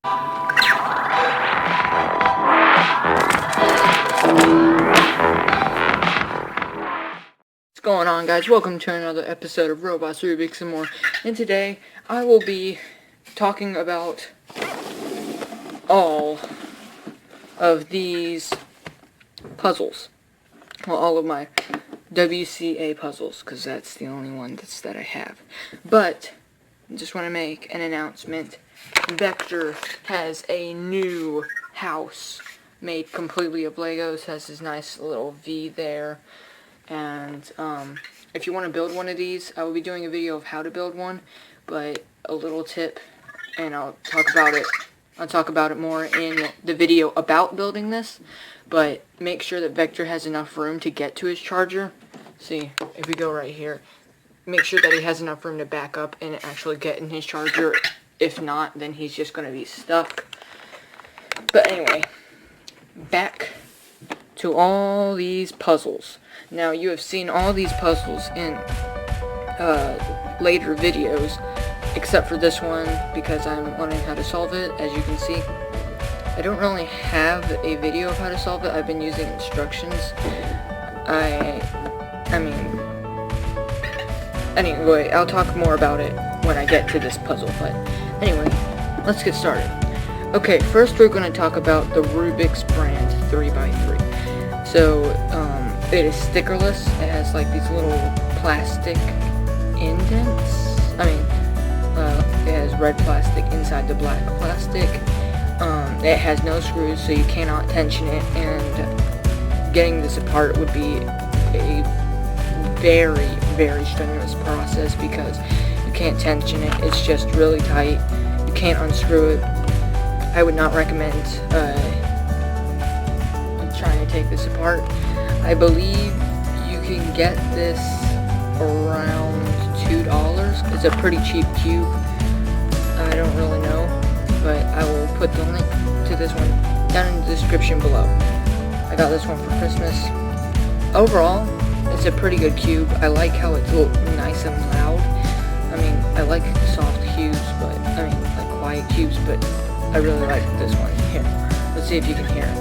What's going on, guys? Welcome to another episode of Robots, Rubik's, and more. And today, I will be talking about all of these puzzles. Well, all of my WCA puzzles, because that's the only one that I have. But, I just want to make an announcement. Vector has a new house made completely of Legos. Has this nice little V there. And if you want to build one of these, I will be doing a video of how to build one, but a little tip, and I'll talk about it more in the video about building this. But make sure that Vector has enough room to get to his charger. See, if we go right here, make sure that he has enough room to back up and actually get in his charger. If not, then he's just going to be stuck. But anyway, back to all these puzzles. Now, you have seen all these puzzles in later videos, except for this one, because I'm learning how to solve it. As you can see, I don't really have a video of how to solve it. I've been using instructions. Anyway, I'll talk more about it when I get to this puzzle, but anyway, let's get started. Okay, first we're going to talk about the Rubik's brand 3x3. So, it is stickerless. It has like these little plastic indents. It has red plastic inside the black plastic. It has no screws, so you cannot tension it, and getting this apart would be a very, very strenuous process because you can't tension it. It's just really tight. You can't unscrew it. I would not recommend trying to take this apart. I believe you can get this around $2. It's a pretty cheap cube. I don't really know, but I will put the link to this one down in the description below. I got this one for Christmas. Overall, it's a pretty good cube. I like how it's nice and loud. I like soft cubes, but like quiet cubes, but I really like this one. Here, let's see if you can hear it.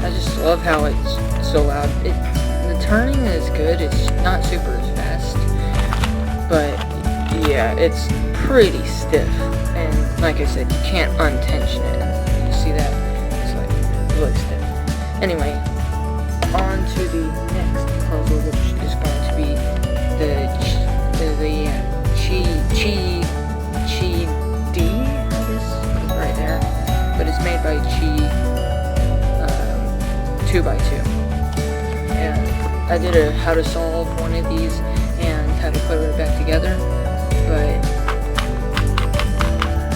I just love how it's so loud. The turning is good. It's not super fast, but yeah, it's pretty stiff. And like I said, you can't untension it. You see that? It's like really stiff. Anyway, on to the next puzzle, which is going to be the Chi D. It's right there, but it's made by Chi 2x2. And I did a how to solve one of these and how to put it back together, but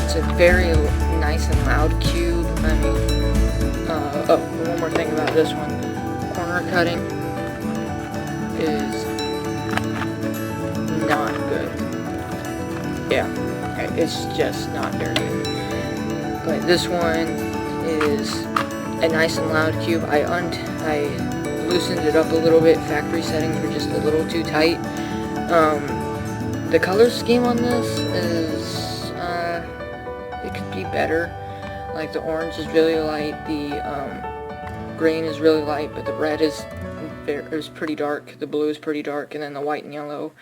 it's a very nice and loud cube. One more thing about this one. Corner cutting is not good. Yeah, it's just not very good. But this one is a nice and loud cube. I loosened it up a little bit. Factory settings were just a little too tight. The color scheme on this is it could be better. Like the orange is really light, the green is really light, but the red is pretty dark. The blue is pretty dark, and then the white and yellow,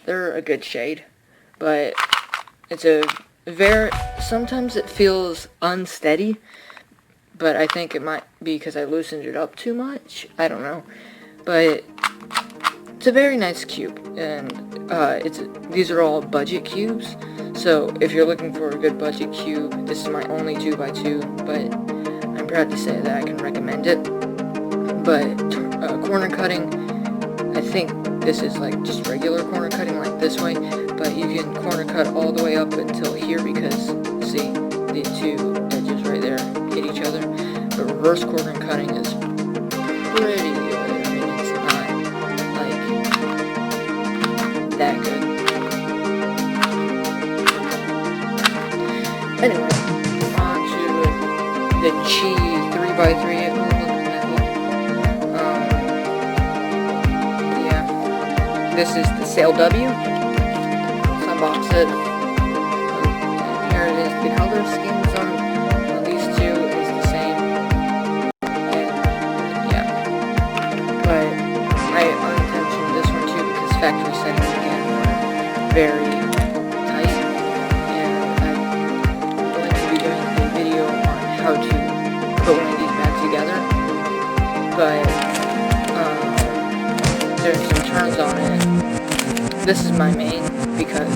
they're a good shade. But it's sometimes it feels unsteady. But I think it might be because I loosened it up too much. I don't know. But it's a very nice cube. And these are all budget cubes. So if you're looking for a good budget cube, this is my only 2x2. But I'm proud to say that I can recommend it. But corner cutting, I think this is like just regular corner cutting like this way. But you can corner cut all the way up until here because, see, the two edges right there hit each other. But reverse corner cutting is pretty good. It's not like that good. Anyway, on to the Chi 3x3. Yeah, this is the Sail W. It's on unbox it. Here it is. The color schemes on these two is the same. And yeah. But I unintentioned this one too because factory settings again were very tight. And I'm going to be doing a video on how to put one of these back together. But there's some turns on it. This is my main because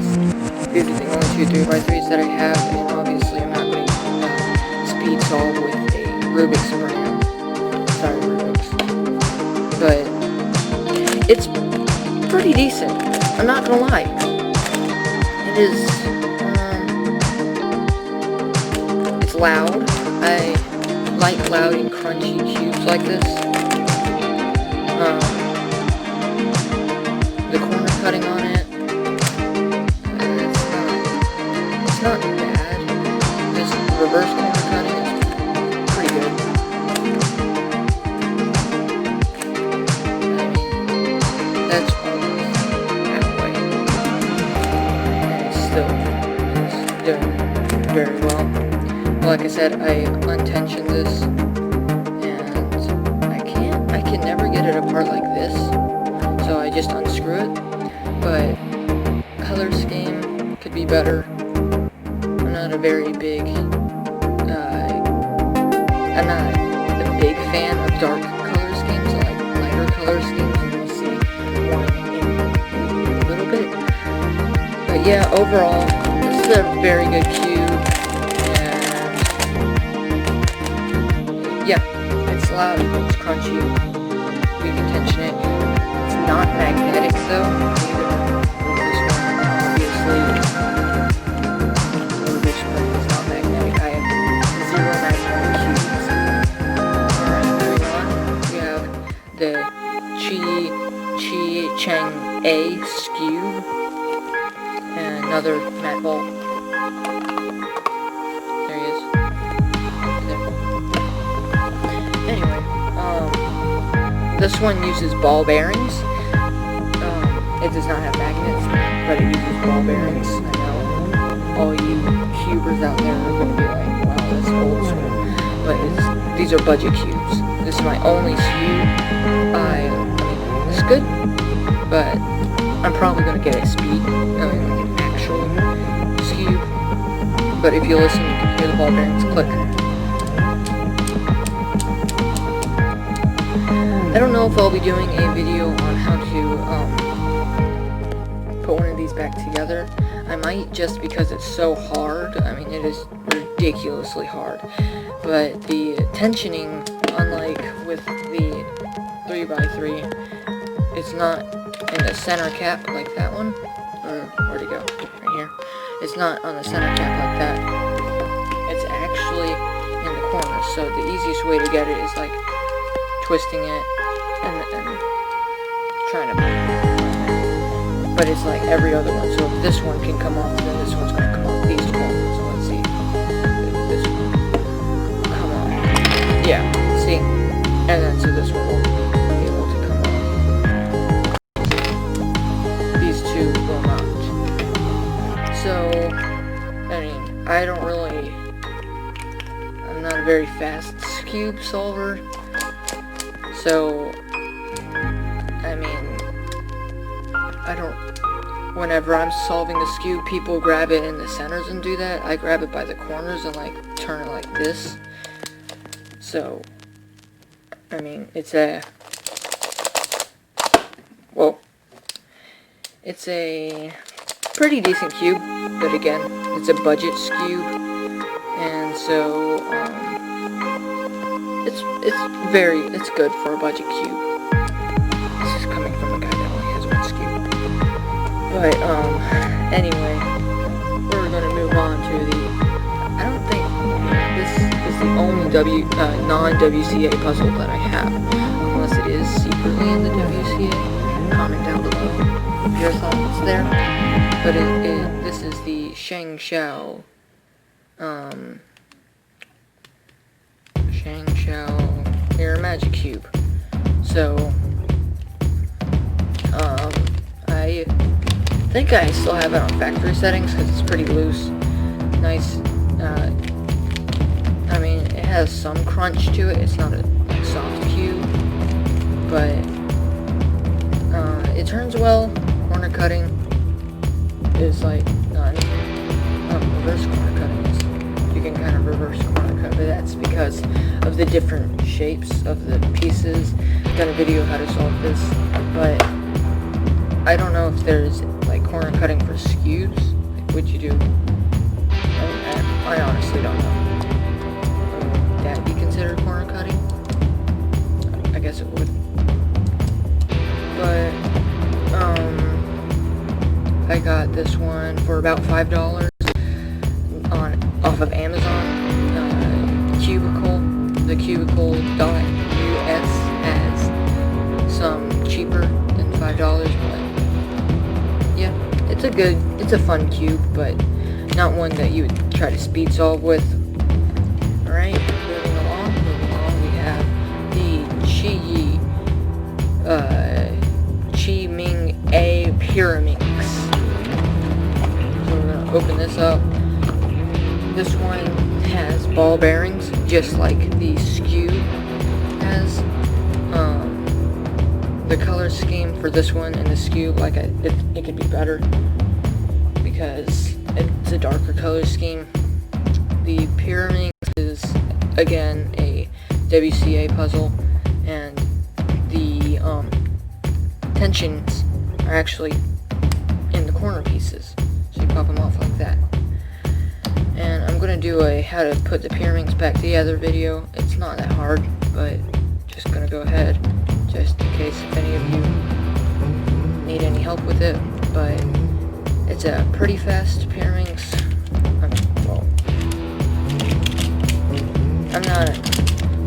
these are the only two 3x3s that I have, and obviously I'm not going to speed solve with a Rubik's program. Sorry, Rubik's. But it's pretty decent. I'm not going to lie. It is, it's loud. I like loud and crunchy cubes like this. The corner cutting on it, it's not bad. This reverse corner cutting is pretty good. I mean, that's almost halfway. And it's still doing very well. Like I said, I untensioned this, and I can never get it apart like this. So I just unscrew it, but color scheme could be better. I'm not a very big, I'm not a big fan of dark color schemes. I like lighter color schemes, and you'll see one in a little bit. But yeah, overall, this is a very good cube, and yeah, it's loud, it's crunchy, we can tension it. Not magnetic though, either. This one, obviously, this one is not magnetic. I have 0 magnetic cubes. Alright, moving on, we have the Chang A Cube, and another matte ball. There he is. There. Anyway, this one uses ball bearings. It does not have magnets, but it uses ball bearings. I know all you cubers out there are going to be like, wow, that's old school. But these are budget cubes. This is my only cube. I mean, it's good, but I'm probably going to get a speed, like an actual cube. But if you listen, you can hear the ball bearings click. I don't know if I'll be doing a video on how to put one of these back together. I might, just because it's so hard. I mean, it is ridiculously hard. But the tensioning, unlike with the 3x3, it's not in the center cap like that one. Where'd it go? Right here. It's not on the center cap like that. It's actually in the corners. So the easiest way to get it is like twisting it and trying to, but it's like every other one. So if this one can come off, then this one's going to come off these corners. So let's see if this one come off. Yeah, see, and then so this one will be able to come off. These two will not. So I mean, I'm not a very fast cube solver. So, I mean, whenever I'm solving this cube, people grab it in the centers and do that. I grab it by the corners and, like, turn it like this. So, I mean, it's a pretty decent cube, but again, it's a budget cube, and so, it's good for a budget cube. This is coming from a guy that only has one cube. But, anyway, we're gonna move on to I don't think this is the only non-WCA puzzle that I have, unless it is secretly in the WCA. Comment down below your thoughts there. But this is the Shang Xiao Mirror Magic Cube. So, I think I still have it on factory settings because it's pretty loose. Nice. I mean, it has some crunch to it. It's not a soft cube, but it turns well. Corner cutting is like reverse corner cutting is. You can kind of reverse corner cut, but that's because of the different shapes of the pieces. I've done a video how to solve this, but I don't know if there's like corner cutting for skews. Like, would you do? I honestly don't know. Would that be considered corner cutting? I guess it would. But I got this one for about $5 off of Amazon. Cubicle, the cubicle.us has some cheaper than $5, but yeah, it's a fun cube, but not one that you would try to speed solve with. Alright, moving along, we have the Chi Ming A Pyraminx. So we're gonna open this up. This one has ball bearings, just like the skew has. The color scheme for this one and the skew, like it could be better because it's a darker color scheme. The Pyraminx is again a WCA puzzle, and the tensions are actually in the corner pieces, so you pop them off like that. And I'm gonna do a how to put the Pyraminx back together video. It's not that hard, but just gonna go ahead just in case if any of you need any help with it. But it's a pretty fast Pyraminx.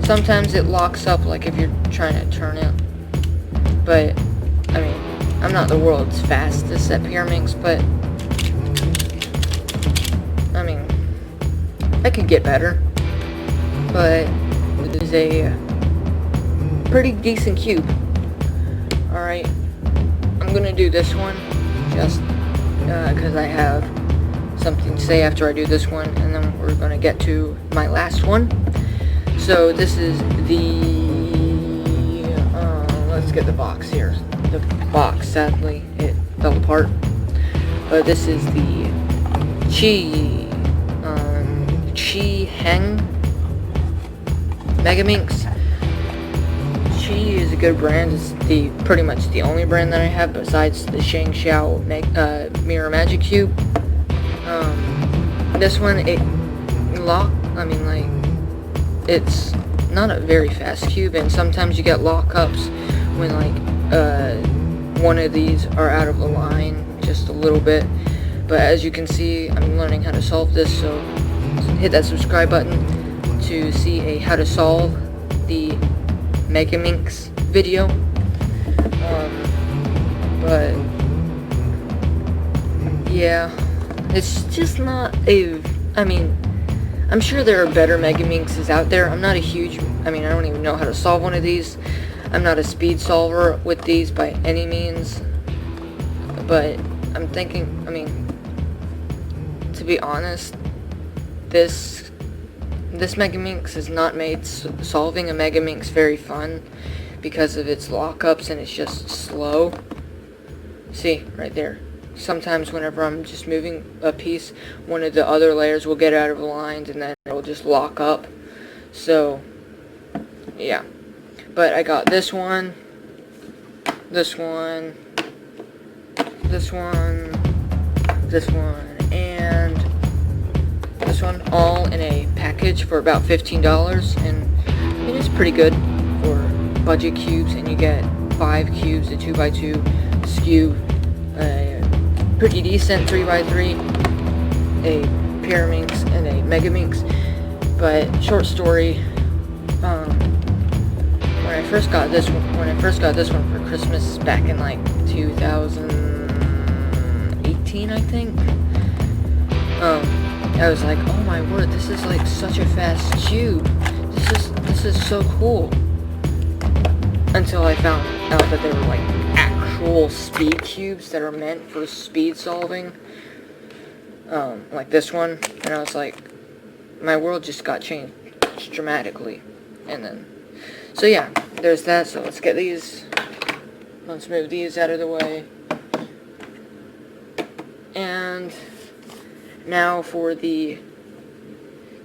Sometimes it locks up, like if you're trying to turn it. But I mean, I'm not the world's fastest at Pyraminx, but I mean, I could get better. But it is a pretty decent cube. Alright, I'm gonna do this one just because I have something to say after I do this one, and then we're gonna get to my last one. So this is the let's get the box here. The box, sadly, it fell apart. But this is the Chi Heng Megaminx. Chi is a good brand. It's pretty much the only brand that I have besides the Shang Xiao Mirror Magic Cube. This one, it's not a very fast cube, and sometimes you get lockups when one of these are out of the line just a little bit. But as you can see, I'm learning how to solve this, so hit that subscribe button to see a how to solve the Megaminx video. But yeah, it's just not I'm sure there are better Megaminxes out there. I don't even know how to solve one of these. I'm not a speed solver with these by any means. But I'm thinking, to be honest, this Megaminx has not made solving a Megaminx very fun because of its lockups, and it's just slow. See, right there. Sometimes whenever I'm just moving a piece, one of the other layers will get out of aligned, and then it will just lock up. So, yeah. But I got this one, this one, this one, this one, and this one, all in a package for about $15, and it is pretty good for budget cubes, and you get 5 cubes, a 2x2 skew, pretty decent 3x3, a Pyraminx, and a Megaminx. But short story, when I first got this one for Christmas back in 2018, I think, I was like, oh my word, this is such a fast cube. This is so cool. Until I found out that they were actual speed cubes that are meant for speed solving, like this one, and I was like, my world just got changed dramatically. And then, so yeah, there's that. So let's get these, let's move these out of the way. And now for the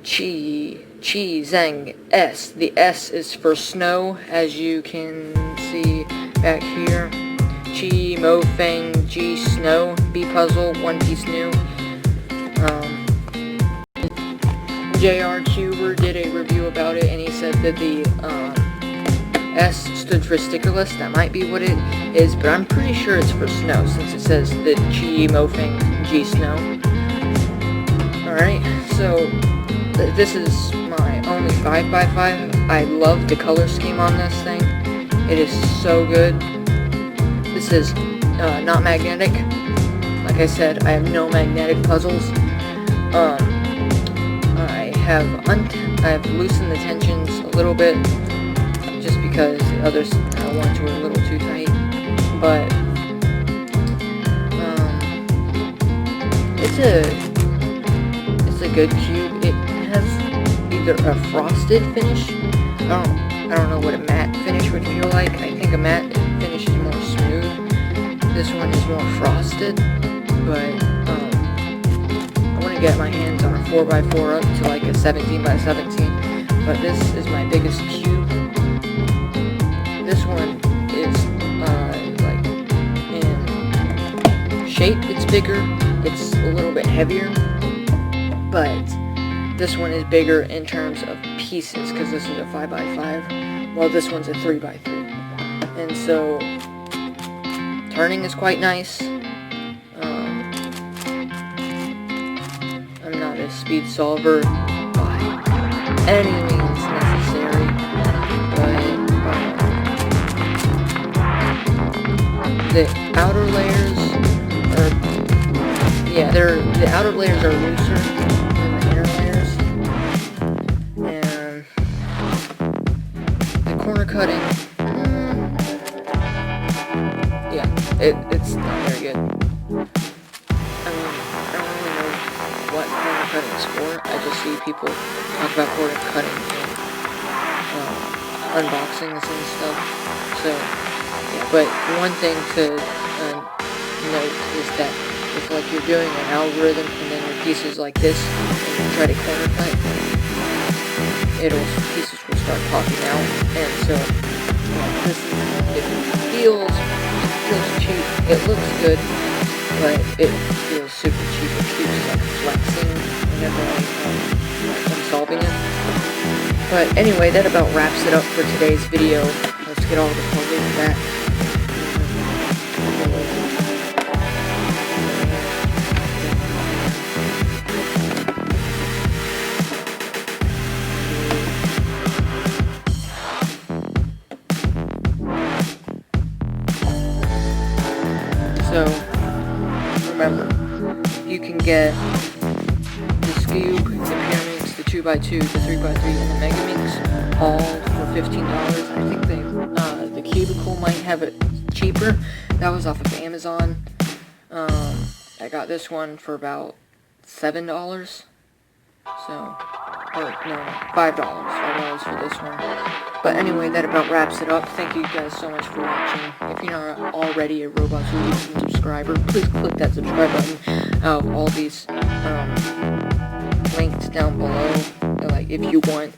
Zhang S. The S is for snow, as you can see back here. Chi Mo Feng G Snow B puzzle, one piece new. JR Cuber did a review about it, and he said that the S stood for stickerless. That might be what it is, but I'm pretty sure it's for snow, since it says the Chi Mo Feng G Snow. Alright, so this is my only 5x5. I love the color scheme on this thing. It is so good. This is not magnetic. Like I said, I have no magnetic puzzles. I have loosened the tensions a little bit, just because the other ones were a little too tight. But it's a good cube. It has either a frosted finish. I don't know what a matte finish would feel like. I think a matte finish is more smooth. This one is more frosted, but I want to get my hands on a 4x4 up to like a 17x17. But this is my biggest cube. This one is like in shape, it's bigger. It's a little bit heavier, but this one is bigger in terms of pieces, because this is a 5x5, while this one's a 3x3. And so, turning is quite nice. I'm not a speed solver by any means necessary, but the outer layers are, yeah, the outer layers are looser than the inner layers, and the corner cutting, yeah, it's not very good. I mean, I don't really know what corner cutting is for. I just see people talk about corner cutting in unboxings and stuff. So, yeah, but one thing to note is that if like you're doing an algorithm and then your pieces like this, and you try to corner cut, pieces will start popping out, and so it feels cheap. It looks good, but it feels super cheap. It keeps like flexing whenever I'm solving it. But anyway, that about wraps it up for today's video. Let's get all the puzzles back. So, remember, you can get this cube, the pyramids, the 2x2, the 3x3, and the Mega Minx, all for $15. I think the cubicle might have it cheaper. That was off of Amazon. I got this one for about $7. So, or no, $5 for this one. But anyway, that about wraps it up. Thank you guys so much for watching. If you're not already a Robot Solution subscriber, please click that subscribe button. All these links down below. Like if you want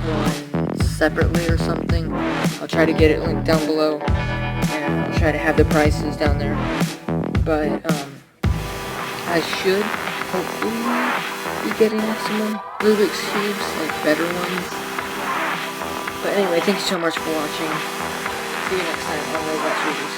one separately or something, I'll try to get it linked down below, and I'll try to have the prices down there. But I should hopefully be getting some more Rubik's Cubes, like better ones. But anyway, thank you so much for watching. See you next time on Robot Solution.